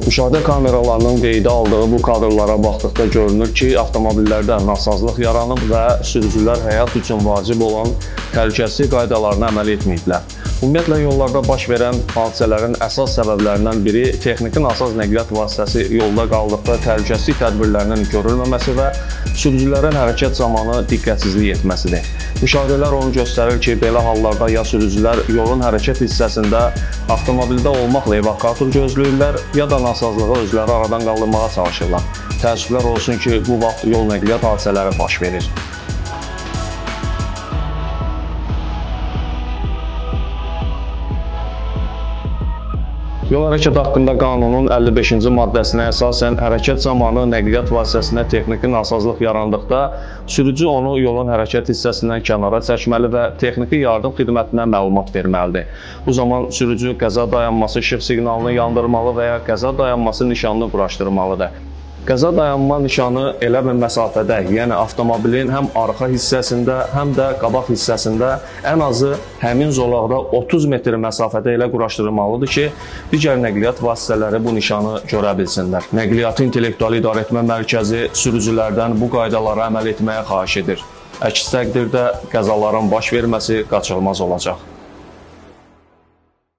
Müşahidə kameralarının qeydə aldığı bu kadrlara baxdıqda görünür ki, avtomobillərdə nasazlıq yaranıb və sürücülər həyat üçün vacib olan təhlükəsizlik qaydalarına əməl etməyiblər. Ümumiyyətlə, yollarda baş verən hadisələrin əsas səbəblərindən biri texniki nasaz nəqliyyat vasitəsi yolda qaldıqda təhlükəsizlik tədbirlərinin görülməməsi və sürücülərin hərəkət zamanı diqqətsizlik etməsidir. Müşahidələr onu göstərir ki, belə hallarda ya sürücülər yolun hərəkət hissəsində avtomobildə olmaqla evakuator gözləyirlər, ya da nasazlığı özləri aradan qaldırmağa çalışırlar. Təəssüflər olsun ki, bu vaxt yol nəqliyyat hadisələri baş verir. Yol hərəkəti haqqında qanunun 55-ci maddəsinə əsasən hərəkət zamanı nəqliyyat vasitəsinə texniki nasazlıq yarandıqda sürücü onu yolun hərəkət hissəsindən kənara çəkməli və texniki yardım xidmətinə məlumat verməlidir. Bu zaman sürücü qəza dayanması işıq siqnalını yandırmalı və ya qəza dayanması nişanını quraşdırmalıdır. Qəza dayanma nişanı elə bir məsafədə, yəni avtomobilin həm arxa hissəsində, həm də qabaq hissəsində ən azı həmin zolaqda 30 metr məsafədə elə quraşdırılmalıdır ki, digər nəqliyyat vasitələri bu nişanı görə bilsinlər. Nəqliyyatı İntellektual İdarəetmə Mərkəzi sürücülərdən bu qaydalara əməl etməyə xahiş edir. Əks təqdirdə qəzaların baş verməsi qaçılmaz olacaq.